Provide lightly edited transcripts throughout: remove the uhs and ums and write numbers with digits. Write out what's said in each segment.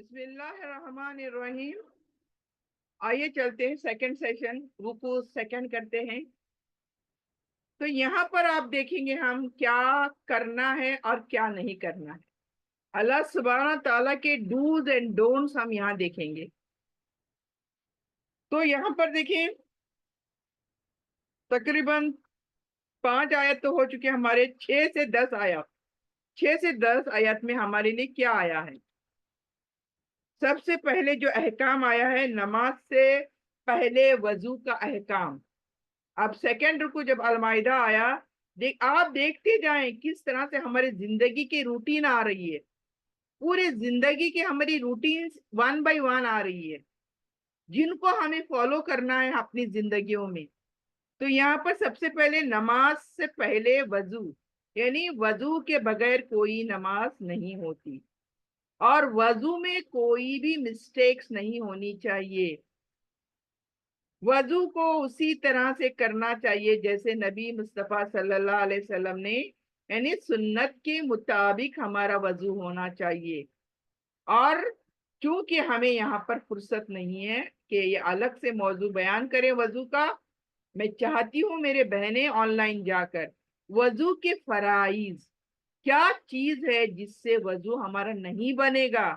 بسم اللہ الرحمن الرحیم. آئیے چلتے ہیں سیکنڈ سیشن. رکوع سیکنڈ کرتے ہیں. تو یہاں پر آپ دیکھیں گے ہم کیا کرنا ہے اور کیا نہیں کرنا ہے. اللہ سبحانہ تعالیٰ کے ڈوز اینڈ ڈونٹس ہم یہاں دیکھیں گے. تو یہاں پر دیکھیں تقریباً 5 آیت تو ہو چکے ہمارے. 6 سے 10 آیات 6 سے 10 آیات میں ہمارے لیے کیا آیا ہے. سب سے پہلے جو احکام آیا ہے نماز سے پہلے وضو کا احکام. اب سیکنڈ رکو جب المائدہ آیا آپ دیکھتے جائیں کس طرح سے ہماری زندگی کی روٹین آ رہی ہے. پورے زندگی کی ہماری روٹین 1 بائی 1 آ رہی ہے جن کو ہمیں فالو کرنا ہے اپنی زندگیوں میں. تو یہاں پر سب سے پہلے نماز سے پہلے وضو یعنی وضو کے بغیر کوئی نماز نہیں ہوتی اور وضو میں کوئی بھی مسٹیکس نہیں ہونی چاہیے. وضو کو اسی طرح سے کرنا چاہیے جیسے نبی مصطفیٰ صلی اللہ علیہ وسلم نے یعنی سنت کے مطابق ہمارا وضو ہونا چاہیے. اور چونکہ ہمیں یہاں پر فرصت نہیں ہے کہ یہ الگ سے موضوع بیان کرے وضو کا، میں چاہتی ہوں میرے بہنیں آن لائن جا کر وضو کے فرائض کیا چیز ہے جس سے وضو ہمارا نہیں بنے گا،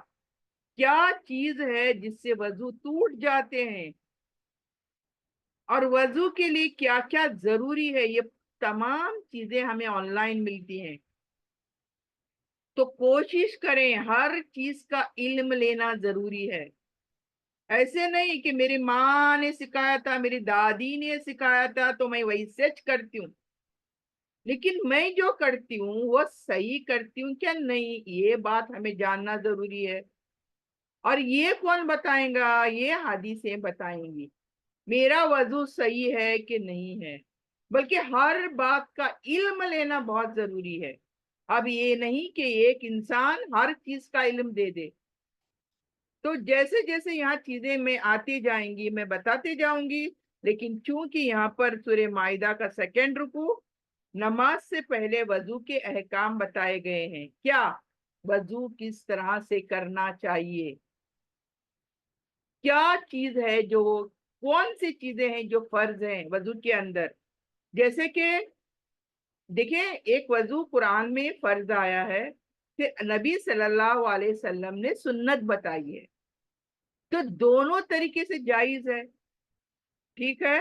کیا چیز ہے جس سے وضو ٹوٹ جاتے ہیں، اور وضو کے لیے کیا کیا ضروری ہے، یہ تمام چیزیں ہمیں آن لائن ملتی ہیں. تو کوشش کریں ہر چیز کا علم لینا ضروری ہے. ایسے نہیں کہ میری ماں نے سکھایا تھا، میری دادی نے سکھایا تھا تو میں وہی سچ کرتی ہوں، لیکن میں جو کرتی ہوں وہ صحیح کرتی ہوں کیا نہیں، یہ بات ہمیں جاننا ضروری ہے. اور یہ کون بتائیں گا؟ یہ حدیثیں بتائیں گی میرا وضو صحیح ہے کہ نہیں ہے. بلکہ ہر بات کا علم لینا بہت ضروری ہے. اب یہ نہیں کہ ایک انسان ہر چیز کا علم دے دے. تو جیسے جیسے یہاں چیزیں میں آتی جائیں گی میں بتاتے جاؤں گی. لیکن چونکہ یہاں پر سورہ مائدہ کا سیکنڈ رکوع نماز سے پہلے وضو کے احکام بتائے گئے ہیں. کیا وضو کس طرح سے کرنا چاہیے، کیا چیز ہے جو کون سی چیزیں ہیں جو فرض ہیں وضو کے اندر. جیسے کہ دیکھیں ایک وضو قرآن میں فرض آیا ہے کہ نبی صلی اللہ علیہ وسلم نے سنت بتائی ہے. تو دونوں طریقے سے جائز ہے. ٹھیک ہے،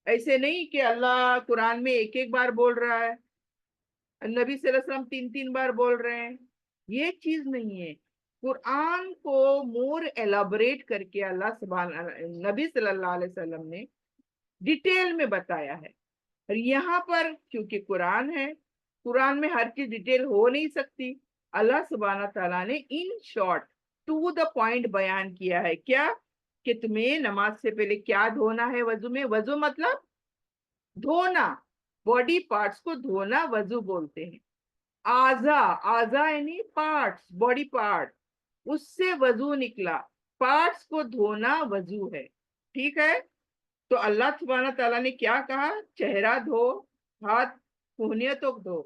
ایسے نہیں کہ اللہ قرآن میں ایک ایک بار بول رہا ہے، نبی صلی اللہ علیہ وسلم 3 بار بول رہے ہیں. یہ چیز نہیں ہے. قرآن کو مور ایلابریٹ کر کے اللہ سبحانہ نبی صلی اللہ علیہ وسلم نے ڈیٹیل میں بتایا ہے. اور یہاں پر کیونکہ قرآن ہے، قرآن میں ہر چیز ڈیٹیل ہو نہیں سکتی. اللہ سبحانہ تعالیٰ نے in short to the point بیان کیا ہے. کیا کہ تمہیں نماز سے پہلے کیا دھونا ہے وضو میں. وضو مطلب دھونا، باڈی پارٹس کو دھونا وضو بولتے ہیں. آزا یعنی پارٹس، باڈی پارٹ، اس سے وضو نکلا، پارٹس کو دھونا وضو ہے. ٹھیک ہے. تو اللہ سبحانہ تعالیٰ نے کیا کہا؟ چہرہ دھو، ہاتھ کہنیوں تک دھو.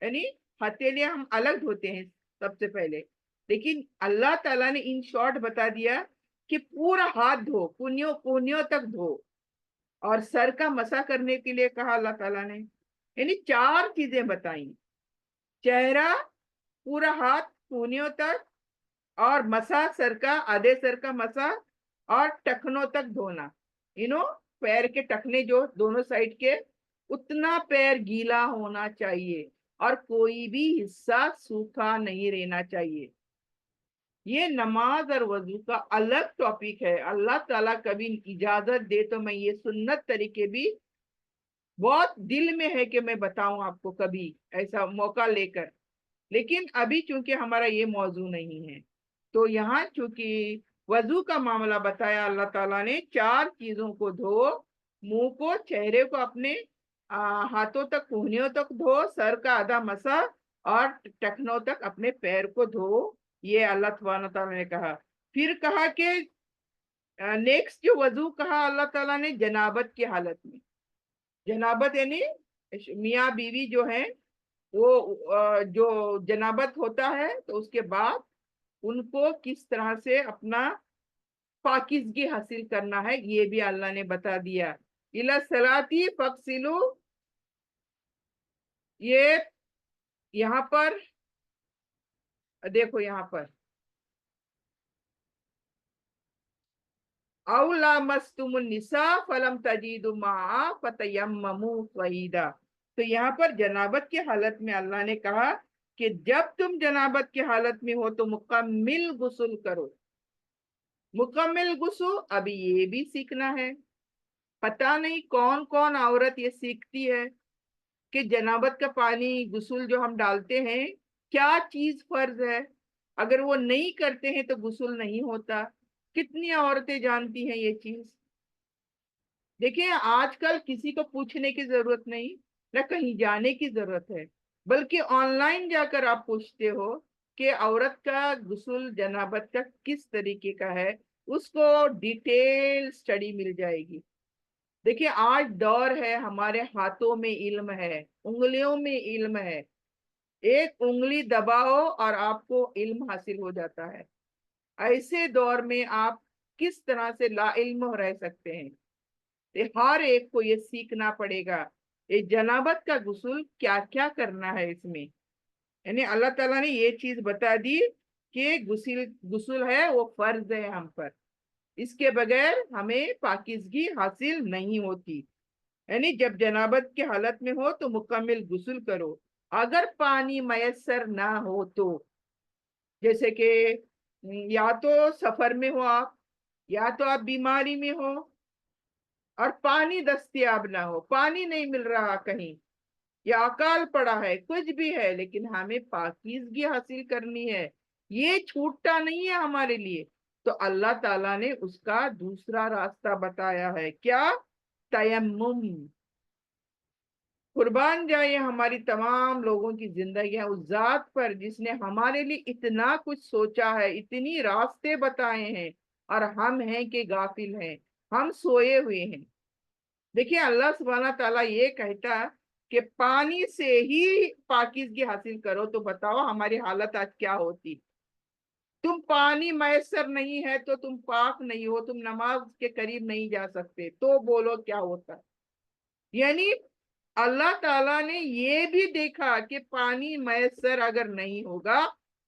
یعنی ہتھیلیاں ہم الگ دھوتے ہیں سب سے پہلے، لیکن اللہ تعالیٰ نے ان شارٹ بتا دیا کہ پورا ہاتھ دھو، کہنیوں تک دھو. اور سر کا مسح کرنے کے لیے کہا اللہ تعالیٰ نے. یعنی 4 چیزیں بتائیں: چہرہ، پورا ہاتھ کہنیوں تک، اور مسح سر کا، آدھے سر کا مسح، اور ٹخنوں تک دھونا. پیر کے ٹخنے جو دونوں سائڈ کے اتنا پیر گیلا ہونا چاہیے اور کوئی بھی حصہ سوکھا نہیں رہنا چاہیے. یہ نماز اور وضو کا الگ ٹاپک ہے. اللہ تعالیٰ کبھی اجازت دے تو میں یہ سنت طریقے بھی بہت دل میں ہے کہ میں بتاؤں آپ کو کبھی ایسا موقع لے کر. لیکن ابھی چونکہ ہمارا یہ موضوع نہیں ہے تو یہاں چونکہ وضو کا معاملہ بتایا اللہ تعالیٰ نے 4 چیزوں کو دھو: منہ کو، چہرے کو اپنے ہاتھوں تک کہنیوں تک دھو، سر کا آدھا مسح، اور ٹخنوں تک اپنے پیر کو دھو. یہ اللہ سبحانہ تعالیٰ نے کہا. پھر کہا کہ نیکسٹ جو وضو کہا اللہ تعالیٰ نے جنابت کی حالت میں. جنابت یعنی میاں بیوی جو ہیں وہ جو جنابت ہوتا ہے تو اس کے بعد उनको किस तरह से अपना पाकिज़गी हासिल करना है, ये भी अल्लाह ने बता दिया। इला सलाती फक्सिलु, ये यहाँ पर देखो, यहाँ पर औला मस्तुमुन निसा फलम तजीदु मा फतयम्ममु सईदा। तो यहाँ पर जनाबत की हालत में अल्लाह ने कहा कि जब तुम जनाबत की हालत में हो तो मुकम्मिल गुस्ल करो। मुकम्मिल गुस्ल अभी ये भी सीखना है। पता नहीं कौन कौन औरत ये सीखती है कि जनाबत का पानी गुस्ल जो हम डालते हैं, क्या चीज फर्ज है, अगर वो नहीं करते हैं तो गुस्ल नहीं होता। कितनी औरतें जानती हैं ये चीज। देखिए, आजकल किसी को पूछने की जरूरत नहीं, न कहीं जाने की जरूरत है, बल्कि ऑनलाइन जाकर आप पूछते हो कि औरत का गुस्ल जनाबत का किस तरीके का है, उसको डिटेल स्टडी मिल जाएगी। देखिए, आज दौर है, हमारे हाथों में इल्म है, उंगलियों में इल्म है। एक उंगली दबाओ और आपको इल्म हासिल हो जाता है। ऐसे दौर में आप किस तरह से ला इल्म रह सकते हैं? हर एक को ये सीखना पड़ेगा, ये जनाबत का गुस्ल क्या क्या करना है इसमें। यानी अल्लाह ताला ने ये चीज बता दी कि गुस्ल गुस्ल है वो फर्ज है हम पर, इसके बगैर हमें पाकिजगी हासिल नहीं होती। यानी जब जनाबत की हालत में हो तो मुकम्मिल गुस्ल करो। अगर पानी मयसर ना हो तो, जैसे कि या तो सफर में हो आप, या तो आप बीमारी में हो और पानी दस्तयाब ना हो, पानी नहीं मिल रहा कहीं, या अकाल पड़ा है, कुछ भी है, लेकिन हमें पाकीज़गी हासिल करनी है, ये छूटता नहीं है हमारे लिए। तो अल्लाह ताला ने उसका दूसरा रास्ता बताया है, क्या? तयम्मुम। कुर्बान जाए हमारी तमाम लोगों की जिंदगियां उस जात पर जिसने हमारे लिए इतना कुछ सोचा है, इतनी रास्ते बताए हैं, और हम हैं कि गाफिल हैं, हम सोए हुए हैं। देखिए, अल्लाह सुब्हाना ताला ये कहता कि पानी से ही पाकीज़गी हासिल करो, तो बताओ हमारी हालत आज क्या होती। तुम पानी मैसर नहीं है तो तुम पाक नहीं हो, तुम नमाज के करीब नहीं जा सकते, तो बोलो क्या होता। यानी अल्लाह ताला ने ये भी देखा कि पानी मैसर अगर नहीं होगा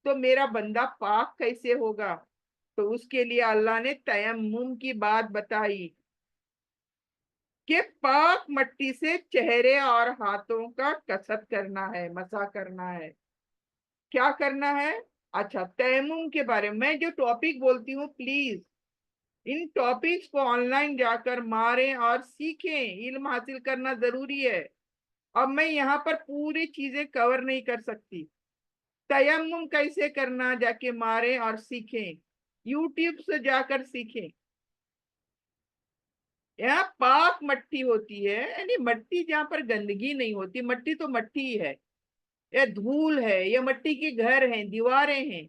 तो मेरा बंदा पाक कैसे होगा। तो उसके लिए अल्लाह ने तयम्मुम की बात बताई कि पाक मट्टी से चेहरे और हाथों का कसरत करना है, मसा करना है। क्या करना है? अच्छा, तयम्मुम के बारे में मैं जो टॉपिक बोलती हूँ, प्लीज इन टॉपिक्स को ऑनलाइन जाकर मारें और सीखें, इल्म हासिल करना जरूरी है। अब मैं यहाँ पर पूरी चीजें कवर नहीं कर सकती। तयम्मुम कैसे करना जाके मारें और सीखें, यूट्यूब से जाकर सीखें। यहाँ पाक मट्टी होती है, यानी मट्टी जहाँ पर गंदगी नहीं होती, मट्टी तो मट्टी ही है, या धूल है, या मट्टी के घर हैं, दीवारें हैं।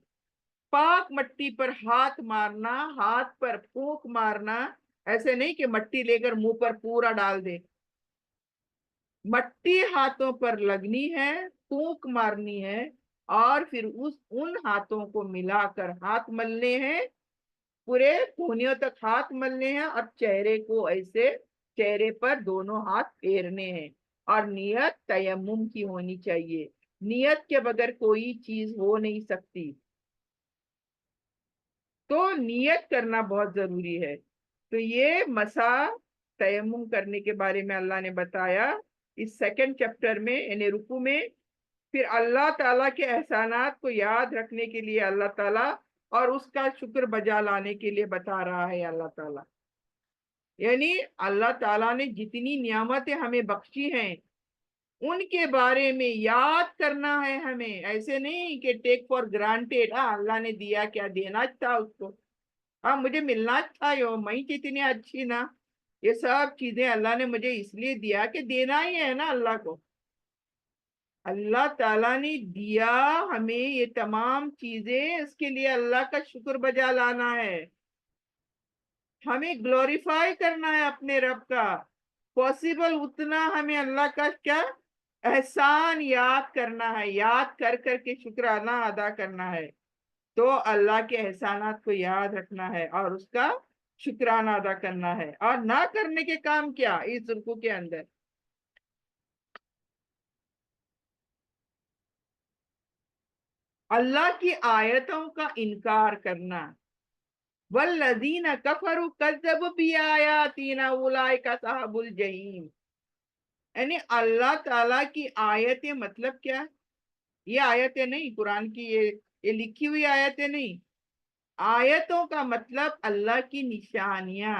पाक मट्टी पर हाथ मारना, हाथ पर फूंक मारना, ऐसे नहीं कि मट्टी लेकर मुंह पर पूरा डाल दे। मट्टी हाथों पर लगनी है, फूंक मारनी है, और फिर उस उन हाथों को मिलाकर हाथ मलने हैं, पूरे कोहनियों तक हाथ मलने हैं, और चेहरे को ऐसे चेहरे पर दोनों हाथ फेरने हैं। और नियत तयम्मुम की होनी चाहिए, नियत के बगैर कोई चीज हो नहीं सकती। तो नियत करना बहुत जरूरी है। तो ये मसा तयम्मुम करने के बारे में अल्लाह ने बताया इस सेकंड चैप्टर में, यानी रुकू में। फिर अल्लाह ताला के एहसानात को याद रखने के लिए अल्लाह ताला, और उसका शुक्र बजा लाने के लिए बता रहा है अल्लाह ताला। यानी अल्लाह ताला ने जितनी नियामतें हमें बख्शी हैं, उनके बारे में याद करना है हमें। ऐसे नहीं कि टेक फॉर ग्रांटेड, हाँ अल्लाह ने दिया, क्या देना था उसको, हाँ मुझे मिलना था, यो मैं कितनी अच्छी ना, ये सब चीजें अल्लाह ने मुझे इसलिए दिया कि देना ही है ना अल्लाह को। अल्लाह ताला ने दिया हमें ये तमाम चीजें, इसके लिए अल्लाह का शुक्र बजा लाना है, हमें ग्लोरीफाई करना है अपने रब का। पॉसिबल उतना हमें अल्लाह का क्या एहसान याद करना है, याद कर करके शुक्राना अदा करना है। تو اللہ کے احسانات کو یاد رکھنا ہے اور اس کا شکرانہ ادا کرنا ہے، اور نہ کرنے کے کام کیا اس رکوع کے اندر؟ اللہ کی آیتوں کا انکار کرنا، والذین کفروا کذبوا بآیاتنا اولئک اصحاب الجحیم، یعنی اللہ تعالیٰ کی آیتیں مطلب کیا؟ یہ آیتیں نہیں قرآن کی، یہ لکھی ہوئی آیتیں نہیں، آیتوں کا مطلب اللہ کی نشانیاں،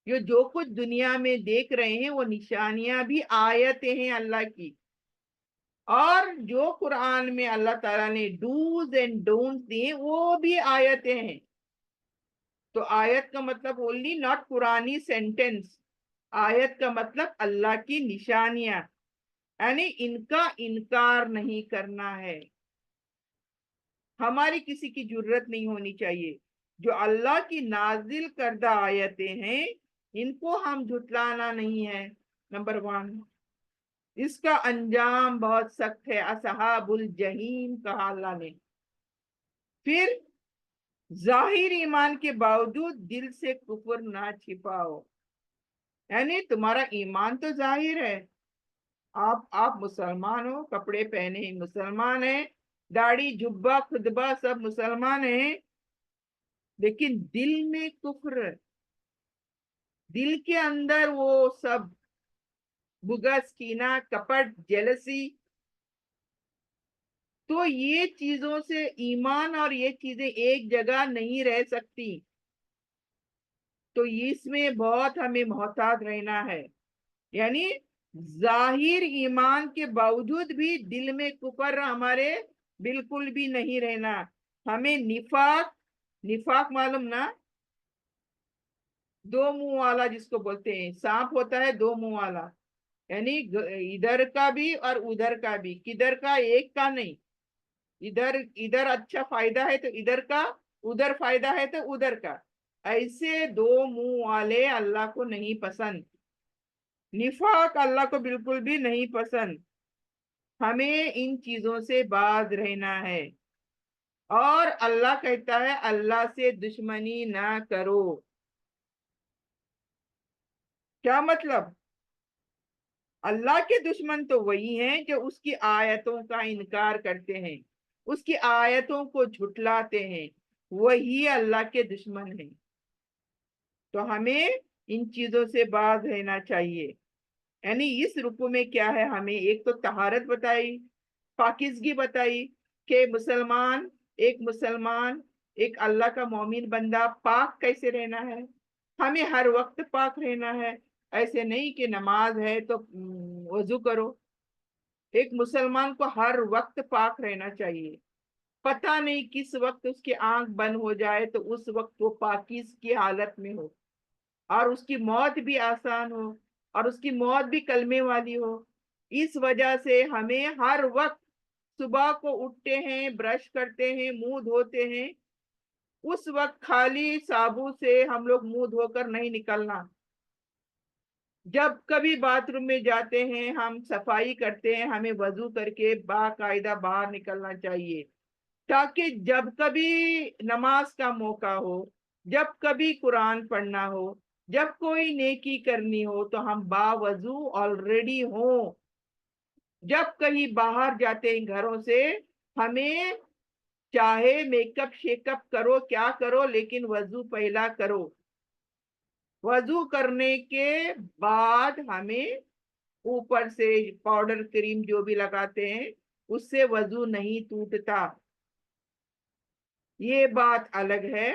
جو کچھ دنیا میں دیکھ رہے ہیں وہ نشانیاں بھی آیتیں ہیں اللہ کی، اور جو قرآن میں اللہ تعالیٰ نے ڈوز اینڈ ڈونٹس دیے وہ بھی آیتیں ہیں۔ تو آیت کا مطلب اونلی ناٹ قرآنی سینٹینس، آیت کا مطلب اللہ کی نشانیاں، یعنی ان کا انکار نہیں کرنا ہے۔ ہماری کسی کی جرت نہیں ہونی چاہیے، جو اللہ کی نازل کردہ آیتیں ہیں ان کو ہم جھٹلانا نہیں ہے، نمبر ون۔ اس کا انجام بہت سخت ہے، اصحاب الجحیم کہا اللہ نے۔ پھر ظاہر ایمان کے باوجود دل سے کفر نہ چھپاؤ، یعنی تمہارا ایمان تو ظاہر ہے، آپ مسلمان ہو، کپڑے پہنے ہی مسلمان ہیں، داڑھی جبہ خطبہ سب مسلمان ہیں، لیکن دل میں کفر، دل کے اندر وہ سب بغض، کینہ، کپٹ، جیلسی، تو یہ چیزوں سے ایمان اور یہ چیزیں ایک جگہ نہیں رہ سکتی، تو اس میں بہت ہمیں محتاط رہنا ہے، یعنی ظاہر ایمان کے باوجود بھی دل میں کفر ہمارے بالکل بھی نہیں رہنا۔ ہمیں نفاق معلوم نا، دو منہ والا جس کو بولتے ہیں، سانپ ہوتا ہے دو منہ والا، یعنی ادھر کا بھی اور ادھر کا بھی، کدھر کا ایک کا نہیں، ادھر اچھا فائدہ ہے تو ادھر کا، ادھر فائدہ ہے تو ادھر کا، ایسے دو منہ والے اللہ کو نہیں پسند، نفاق اللہ کو بالکل بھی نہیں پسند، ہمیں ان چیزوں سے باز رہنا ہے، اور اللہ کہتا ہے اللہ سے دشمنی نہ کرو، کیا مطلب؟ اللہ کے دشمن تو وہی ہیں جو اس کی آیتوں کا انکار کرتے ہیں، اس کی آیتوں کو جھٹلاتے ہیں، وہی اللہ کے دشمن ہیں، تو ہمیں ان چیزوں سے باز رہنا چاہیے۔ یعنی اس رکوع میں کیا ہے، ہمیں ایک تو طہارت بتائی، پاکیزگی بتائی، کہ ایک مسلمان ایک اللہ کا مومن بندہ پاک کیسے رہنا ہے، ہمیں ہر وقت پاک رہنا ہے، ایسے نہیں کہ نماز ہے تو وضو کرو، ایک مسلمان کو ہر وقت پاک رہنا چاہیے، پتہ نہیں کس وقت اس کی آنکھ بند ہو جائے تو اس وقت وہ پاکیز کی حالت میں ہو، اور اس کی موت بھی آسان ہو، اور اس کی موت بھی کلمے والی ہو۔ اس وجہ سے ہمیں ہر وقت صبح کو اٹھتے ہیں، برش کرتے ہیں، منہ دھوتے ہیں، اس وقت خالی صابن سے ہم لوگ منہ دھو کر نہیں نکلنا، جب کبھی باتھ روم میں جاتے ہیں ہم صفائی کرتے ہیں، ہمیں وضو کر کے باقاعدہ باہر نکلنا چاہیے، تاکہ جب کبھی نماز کا موقع ہو، جب کبھی قرآن پڑھنا ہو، جب کوئی نیکی کرنی ہو تو ہم باوضو آلریڈی ہوں، جب کہیں باہر جاتے ہیں گھروں سے، ہمیں چاہے میک اپ شیک اپ کرو کیا کرو لیکن وضو پہلا کرو، وضو کرنے کے بعد ہمیں اوپر سے پاؤڈر کریم جو بھی لگاتے ہیں اس سے وضو نہیں ٹوٹتا، یہ بات الگ ہے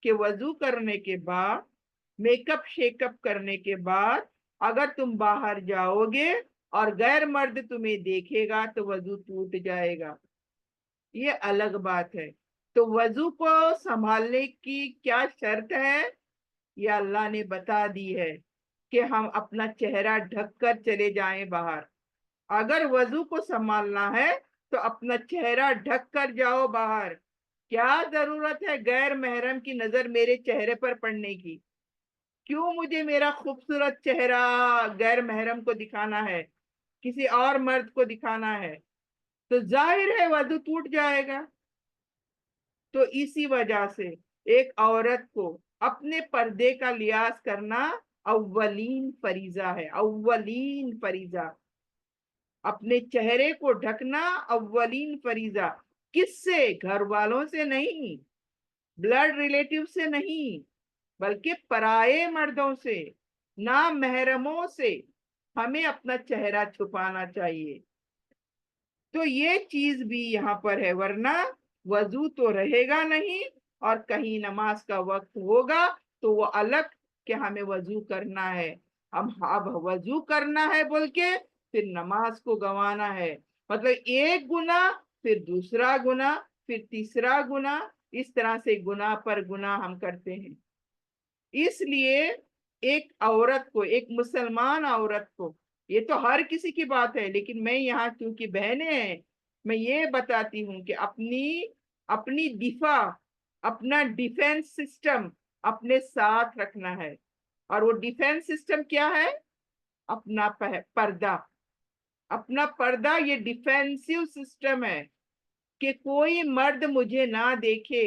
کہ وضو کرنے کے بعد، میک اپ شیک اپ کرنے کے بعد اگر تم باہر جاؤ گے اور غیر مرد تمہیں دیکھے گا تو وضو ٹوٹ جائے گا، یہ الگ بات ہے۔ تو وضو کو سنبھالنے کی کیا شرط ہے، یہ اللہ نے بتا دی ہے کہ ہم اپنا چہرہ ڈھک کر چلے جائیں باہر، اگر وضو کو سنبھالنا ہے تو اپنا چہرہ ڈھک کر جاؤ باہر، کیا ضرورت ہے غیر محرم کی نظر میرے چہرے پر پڑنے کی؟ کیوں مجھے میرا خوبصورت چہرہ غیر محرم کو دکھانا ہے، کسی اور مرد کو دکھانا ہے؟ تو ظاہر ہے وضو ٹوٹ جائے گا۔ تو اسی وجہ سے ایک عورت کو اپنے پردے کا لحاظ کرنا اولین فریضہ ہے، اولین فریضہ، اپنے چہرے کو ڈھکنا اولین فریضہ۔ کس سے؟ گھر والوں سے نہیں، بلڈ ریلیٹیو سے نہیں، بلکہ پرائے مردوں سے، نامحرموں سے ہمیں اپنا چہرہ چھپانا چاہیے۔ تو یہ چیز بھی یہاں پر ہے، ورنہ وضو تو رہے گا نہیں، اور کہیں نماز کا وقت ہوگا تو وہ الگ کہ ہمیں وضو کرنا ہے، ہم اب وضو کرنا ہے بول کے پھر نماز کو گنوانا ہے، مطلب ایک گناہ پھر دوسرا گناہ پھر تیسرا گناہ، اس طرح سے گناہ پر گناہ ہم کرتے ہیں۔ اس لیے ایک عورت کو، ایک مسلمان عورت کو، یہ تو ہر کسی کی بات ہے لیکن میں یہاں کیونکہ بہنیں ہیں میں یہ بتاتی ہوں کہ اپنی دفاع، اپنا ڈیفینس سسٹم اپنے ساتھ رکھنا ہے۔ اور وہ ڈیفینس سسٹم کیا ہے؟ اپنا پردہ، اپنا پردہ یہ ڈیفینسو سسٹم ہے کہ کوئی مرد مجھے نہ دیکھے،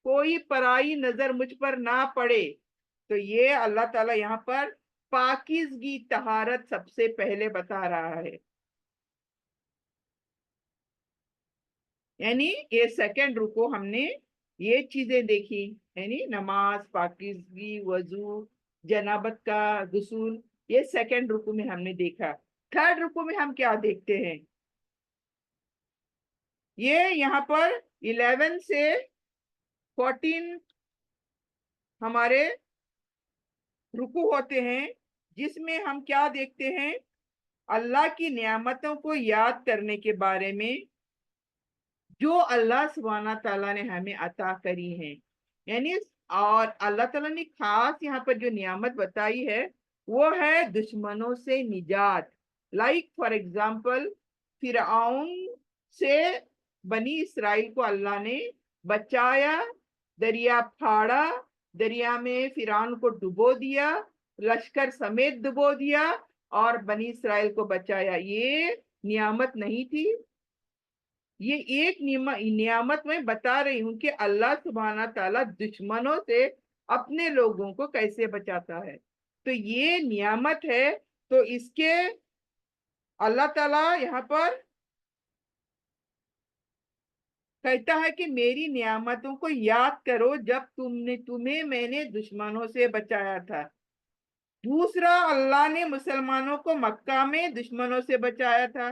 کوئی پرائی نظر مجھ پر نہ پڑے۔ تو یہ اللہ تعالیٰ یہاں پر پاکیزگی، طہارت سب سے پہلے بتا رہا ہے۔ یعنی یہ سیکنڈ رکو ہم نے یہ چیزیں دیکھی، یعنی نماز، پاکیزگی، وضو، جنابت کا غسل، یہ سیکنڈ رکو میں ہم نے دیکھا۔ تھرڈ رکو میں ہم کیا دیکھتے ہیں؟ یہ یہاں پر 11 سے 14 ہمارے رکو ہوتے ہیں، جس میں ہم کیا دیکھتے ہیں؟ اللہ کی نعمتوں کو یاد کرنے کے بارے میں، جو اللہ سبحانہ تعالیٰ نے ہمیں عطا کری ہیں، یعنی اور اللہ تعالیٰ نے خاص یہاں پر جو نعمت بتائی ہے وہ ہے دشمنوں سے نجات۔ لائک فار ایگزامپل فرعون سے بنی اسرائیل کو اللہ نے بچایا، دریا پھاڑا، دریا میں فرعون کو ڈبو دیا، لشکر سمیت ڈبو دیا اور بنی اسرائیل کو بچایا۔ یہ نعمت نہیں تھی؟ یہ ایک نعمت میں بتا رہی ہوں کہ اللہ سبحانہ تعالیٰ دشمنوں سے اپنے لوگوں کو کیسے بچاتا ہے۔ تو یہ نعمت ہے، تو اس کے اللہ تعالیٰ یہاں پر کہتا ہے کہ میری نعمتوں کو یاد کرو جب تمہیں میں نے دشمنوں سے بچایا تھا۔ دوسرا، اللہ نے مسلمانوں کو مکہ میں دشمنوں سے بچایا تھا،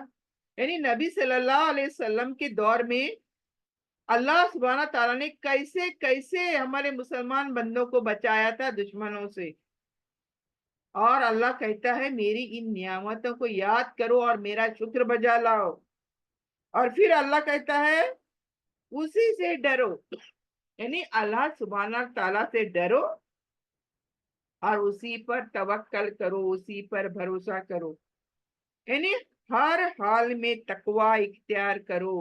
یعنی نبی صلی اللہ علیہ وسلم کے دور میں اللہ سبحانہ تعالیٰ نے کیسے کیسے ہمارے مسلمان بندوں کو بچایا تھا دشمنوں سے۔ اور اللہ کہتا ہے میری ان نعمتوں کو یاد کرو اور میرا شکر بجا لاؤ۔ اور پھر اللہ کہتا ہے اسی سے ڈرو، یعنی اللہ سبحانہ تعالیٰ سے ڈرو اور اسی پر توکل کرو، اسی پر بھروسہ کرو، یعنی ہر حال میں تقوی اختیار کرو۔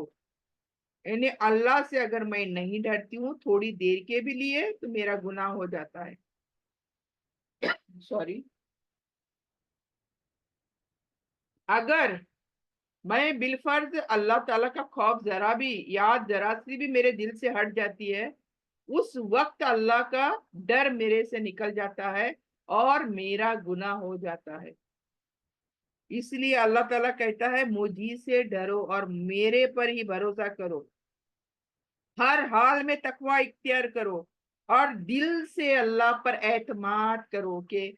یعنی اللہ سے اگر میں نہیں ڈرتی ہوں تھوڑی دیر کے بھی لیے تو میرا گناہ ہو جاتا ہے۔ سوری، اگر میں بالفرض اللہ تعالیٰ کا خوف ذرا بھی، یاد ذرا سی بھی میرے دل سے ہٹ جاتی ہے، اس وقت اللہ کا ڈر میرے سے نکل جاتا ہے اور میرا گناہ ہو جاتا ہے۔ اس لیے اللہ تعالیٰ کہتا ہے مجھے سے ڈرو اور میرے پر ہی بھروسہ کرو، ہر حال میں تقوی اختیار کرو اور دل سے اللہ پر اعتماد کرو کہ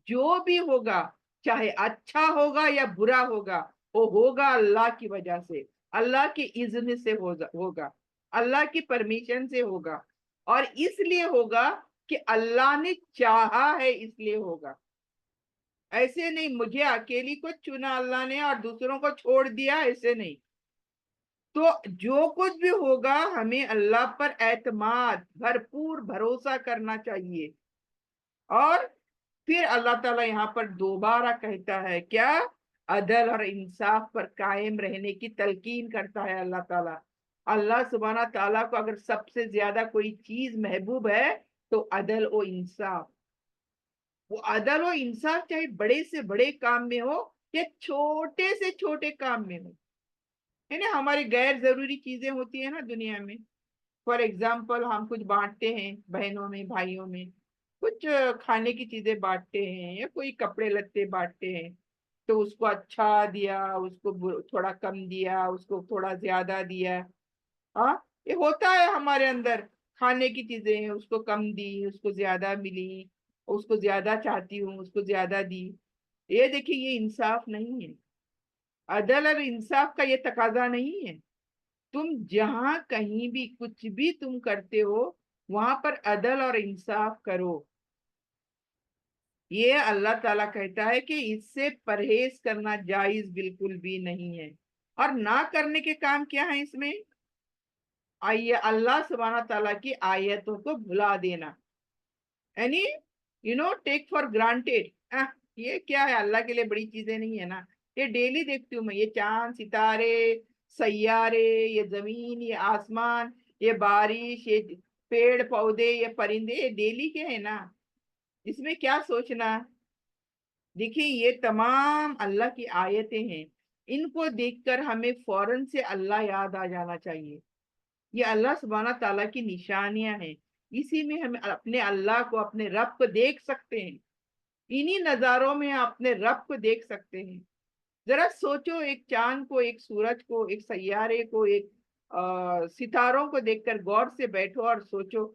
جو بھی ہوگا، چاہے اچھا ہوگا یا برا ہوگا، وہ ہوگا اللہ کی وجہ سے، اللہ کی اذن سے ہوگا، اللہ کی پرمیشن سے ہوگا، اور اس لیے ہوگا کہ اللہ نے چاہا ہے اس لیے ہوگا۔ ایسے نہیں مجھے اکیلی کو چنا اللہ نے اور دوسروں کو چھوڑ دیا، ایسے نہیں۔ تو جو کچھ بھی ہوگا ہمیں اللہ پر اعتماد، بھرپور بھروسہ کرنا چاہیے۔ اور پھر اللہ تعالیٰ یہاں پر دوبارہ کہتا ہے کیا؟ عدل اور انصاف پر قائم رہنے کی تلقین کرتا ہے اللہ تعالیٰ۔ اللہ سبحانہ تعالیٰ کو اگر سب سے زیادہ کوئی چیز محبوب ہے تو عدل و انصاف۔ وہ عدل و انصاف چاہے بڑے سے بڑے کام میں ہو یا چھوٹے سے چھوٹے کام میں ہو، ہے نا؟ ہماری غیر ضروری چیزیں ہوتی ہیں نا دنیا میں، फॉर एग्जाम्पल हम कुछ बांटते हैं बहनों में भाइयों में, कुछ खाने की चीजें बांटते हैं या कोई कपड़े लत्ते बांटते हैं, तो उसको अच्छा दिया, उसको थोड़ा कम दिया, उसको थोड़ा ज्यादा दिया। हाँ, ये होता है हमारे अंदर। खाने की चीजें हैं, उसको कम दी, उसको ज्यादा मिली, उसको ज्यादा चाहती हूँ, उसको ज्यादा दी। ये देखिए, ये इंसाफ नहीं है। अदल और इंसाफ का ये तकाजा नहीं है। तुम जहां कहीं भी कुछ भी तुम करते हो, वहां पर अदल और इंसाफ करो। ये अल्लाह ताला कहता है कि इससे परहेज करना जायज बिल्कुल भी नहीं है। और ना करने के काम क्या है इसमें? आइए, अल्लाह सुब्हाना ताला की आयतों को भुला देना, यानी टेक फॉर ग्रांटेड। ये क्या है? अल्लाह के लिए बड़ी चीजें नहीं है ना? ये डेली देखती हूँ मैं, ये चांद सितारे, सैयारे, ये जमीन, ये आसमान, ये बारिश, ये पेड़ पौधे, ये परिंदे, ये डेली के है ना? इसमें क्या सोचना? देखिए, ये तमाम अल्लाह की आयतें हैं। इनको देखकर हमें फौरन से अल्लाह याद आ जाना चाहिए। ये अल्लाह सुब्हाना ताला की निशानियां हैं। इसी में हम अपने अल्लाह को, अपने रब को देख सकते हैं। इन्हीं नजारों में अपने रब को देख सकते हैं। जरा सोचो, एक चांद को, एक सूरज को, एक सैयारे को, एक सितारों को देखकर गौर से बैठो और सोचो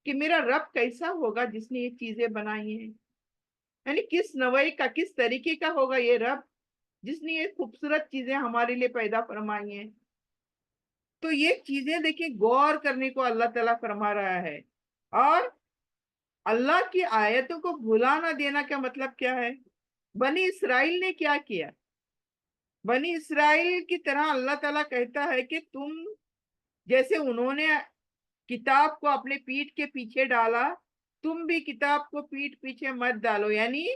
कि मेरा रब कैसा होगा जिसने ये चीजें बनाई हैं। यानी किस नवई का, किस तरीके का होगा ये रब जिसने ये खूबसूरत चीजें हमारे लिए पैदा फरमाई हैं। तो ये चीजें देखिए, गौर करने को अल्लाह ताला फरमा रहा है। और अल्लाह की आयतों को भुला ना देना का मतलब क्या है? बनी इसराइल ने क्या किया? बनी इसराइल की तरह अल्लाह ताला कहता है कि तुम, जैसे उन्होंने किताब को अपने पीठ के पीछे डाला, तुम भी किताब को पीठ पीछे मत डालो। यानी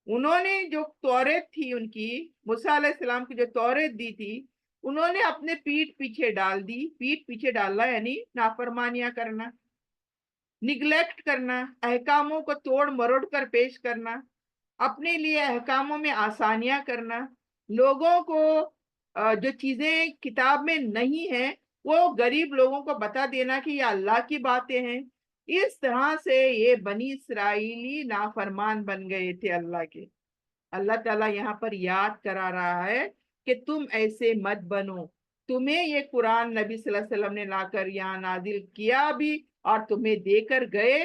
उन्होंने जो तौरेत थी उनकी, मूसा अलैहिस्सलाम की जो तौरेत दी थी, उन्होंने अपने पीठ पीछे डाल दी। पीठ पीछे डालना यानी नाफरमानियां करना, निग्लेक्ट करना, अहकामों को तोड़ मरोड़ कर पेश करना, अपने लिए अहकामों में आसानियां करना, लोगों को जो चीजें किताब में नहीं है वो गरीब लोगों को बता देना कि ये अल्लाह की बातें हैं। इस तरह से ये बनी इसराइली नाफरमान बन गए थे अल्लाह के। अल्लाह ताला यहाँ पर याद करा रहा है कि तुम ऐसे मत बनो। तुम्हें ये कुरान नबी सल्लल्लाहु अलैहि वसल्लम ने लाकर यहाँ नाजिल किया भी, और तुम्हें देकर गए।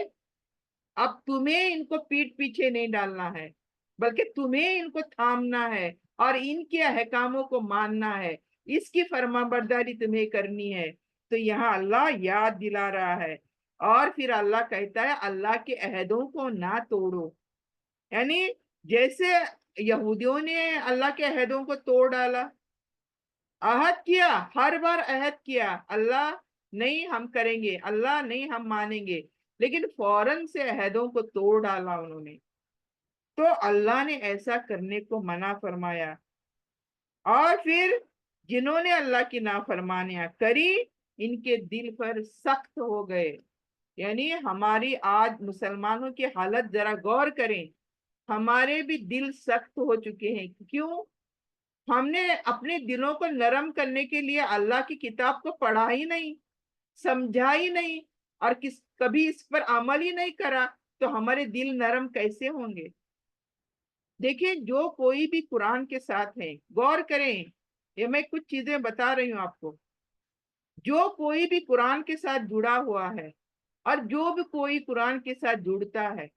अब तुम्हें इनको पीठ पीछे नहीं डालना है, बल्कि तुम्हें इनको थामना है और इनके अहकामों को मानना है। इसकी फरमाबरदारी तुम्हें करनी है। तो यहाँ अल्लाह याद दिला रहा है। और फिर अल्लाह कहता है, अल्लाह के अहदों को ना तोड़ो। यानी जैसे यहूदियों ने अल्लाह के अहदों को तोड़ डाला, अहद किया, हर बार अहद किया, अल्लाह नहीं हम करेंगे, अल्लाह नहीं हम मानेंगे, लेकिन फौरन से अहदों को तोड़ डाला उन्होंने। तो अल्लाह ने ऐसा करने को मना फरमाया। और फिर जिन्होंने अल्लाह की नाफरमानियां करी, इनके दिल पर सख्त हो गए। यानी हमारी आज मुसलमानों की हालत जरा गौर करें। हमारे भी दिल सख्त हो चुके हैं। क्यों? हमने अपने दिलों को नरम करने के लिए अल्लाह की किताब को पढ़ा ही नहीं, समझा ही नहीं, और कभी इस पर अमल ही नहीं करा, तो हमारे दिल नरम कैसे होंगे? देखिए, जो कोई भी कुरान के साथ है, गौर करें, ये मैं कुछ चीजें बता रही हूं आपको। जो कोई भी कुरान के साथ जुड़ा हुआ है, और जो भी कोई कुरान के साथ जुड़ता है,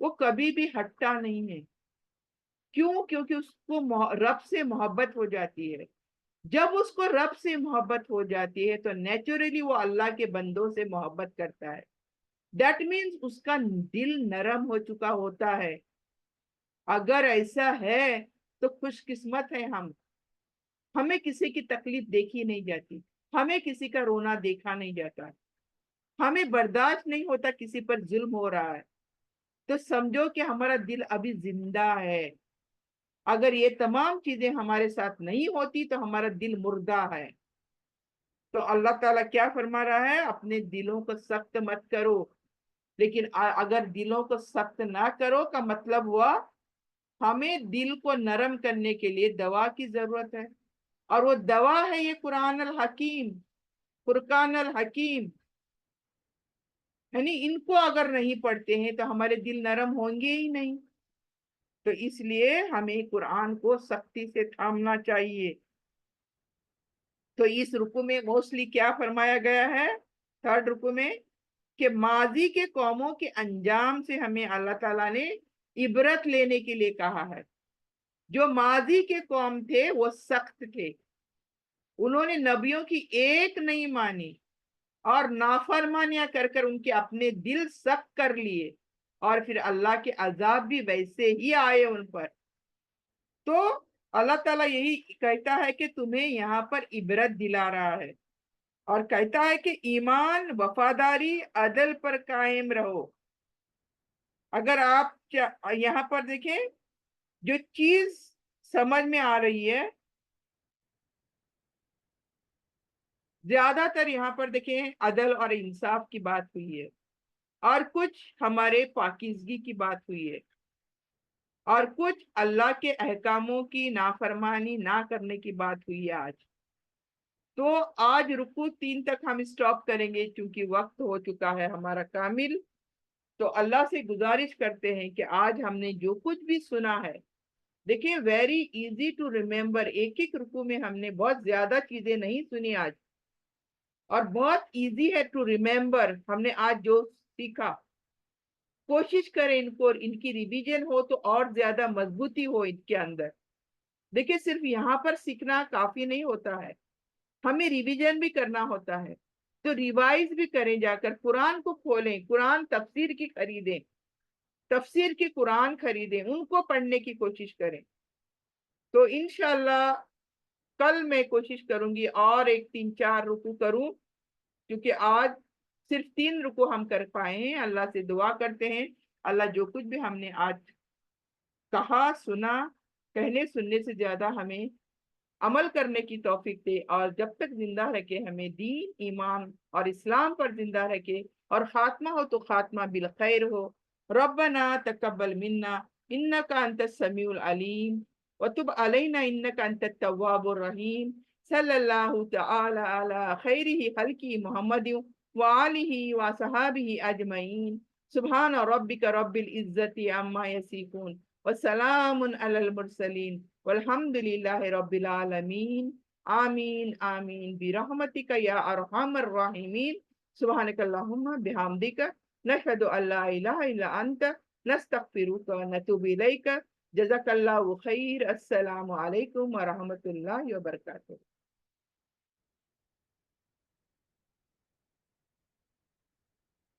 वो कभी भी हटता नहीं है। क्यों? क्योंकि उसको रब से मोहब्बत हो जाती है। जब उसको रब से मोहब्बत हो जाती है तो नेचुरली वो अल्लाह के बंदों से मोहब्बत करता है। दैट मीन्स उसका दिल नरम हो चुका होता है। अगर ऐसा है तो खुशकिस्मत है हम। हमें किसी की तकलीफ देखी नहीं जाती, हमें किसी का रोना देखा नहीं जाता, हमें बर्दाश्त नहीं होता किसी पर जुल्म हो रहा है, तो समझो कि हमारा दिल अभी जिंदा है। अगर ये तमाम चीजें हमारे साथ नहीं होती तो हमारा दिल मुर्दा है। तो अल्लाह ताला क्या फरमा रहा है? अपने दिलों को सख्त मत करो। लेकिन अगर दिलों को सख्त ना करो का मतलब हुआ, हमें दिल को नरम करने के लिए दवा की जरूरत है। और वो दवा है ये कुरान अल हकीम। फुरकान अल हकीम, यानी इनको अगर नहीं पढ़ते हैं तो हमारे दिल नरम होंगे ही नहीं। तो इसलिए हमें कुरान को सख्ती से थामना चाहिए। तो इस रुकू में मोस्टली क्या फरमाया गया है, थर्ड रुकू में, कि माजी के कौमों के अंजाम से हमें अल्लाह ताला ने इबरत लेने के लिए कहा है। जो माजी के कौम थे वो सख्त थे, उन्होंने नबियों की एक नहीं मानी और नाफरमानियां कर कर उनके अपने दिल सख्त कर लिए, और फिर अल्लाह के अजाब भी वैसे ही आए उन पर। तो अल्लाह ताला यही कहता है कि तुम्हें यहाँ पर इबरत दिला रहा है, और कहता है कि ईमान, वफादारी, अदल पर कायम रहो। अगर आप यहाँ पर देखें, जो चीज समझ में आ रही है, ज्यादातर यहाँ पर देखें अदल और इंसाफ की बात हुई है, और कुछ हमारे पाकीज़गी की बात हुई है, और कुछ अल्लाह के अहकामों की नाफरमानी ना करने की बात हुई है आज। तो आज रुकू 3 तक हम स्टॉप करेंगे क्योंकि वक्त हो चुका है हमारा कामिल। तो अल्लाह से गुजारिश करते हैं कि आज हमने जो कुछ भी सुना है, देखिए वेरी इजी टू रिमेम्बर, एक एक रुकू में हमने बहुत ज्यादा चीजें नहीं सुनी आज, और बहुत इजी है टू रिमेम्बर। हमने आज जो सीखा, कोशिश करें इनको, इनकी रिवीजन हो तो और ज्यादा मजबूती हो इनके अंदर। देखिए सिर्फ यहाँ पर सीखना काफी नहीं होता है, हमें रिवीजन भी करना होता है। तो रिवाइज भी करें, जाकर कुरान को खोलें, कुरान तफसीर की खरीदें, तफसीर की कुरान खरीदें, उनको पढ़ने की कोशिश करें। तो इंशाल्लाह कल मैं कोशिश करूंगी और एक 3-4 रुकू करूं, क्योंकि आज सिर्फ 3 रुकू हम कर पाए हैं। अल्लाह से दुआ करते हैं अल्लाह जो कुछ भी हमने आज कहा, सुना, कहने सुनने से ज्यादा हमें अमल करने की तौफीक दे, और जब तक जिंदा रखे हमें दीन, ईमान और इस्लाम पर जिंदा रखे, और खात्मा हो तो खात्मा बिल खैर हो। रब्बना तकब्बल मिन्ना इन्नका अंतस समीउल अलीम व तुब अलैना इन्नका अंतत तव्वाबुर रहीम। सल्लल्लाहु तआला अला खैरिही खल्की मुहम्मदिन व आलिही व सहाबिही अजमईन। सुब्हान रब्बिका रब्बिल इज्जति अम्मा यसिफून व सलामुन अलल मुरसलीन वल्हम्दुलिल्लाहि रब्बिल आलमीन। आमीन आमीन बिरहमतिका या अरहमर राहिमीन। सुब्हानकल्लाहुम्मा बिहम्दिका नशहदु अल्ला इलाहा इल्ला अंता नस्तगफिरुका व नतूबु इलैका। जज़ाकल्लाहु खैर। अस्सलामु अलैकुम व रहमतुल्लाहि व बरकातुहू।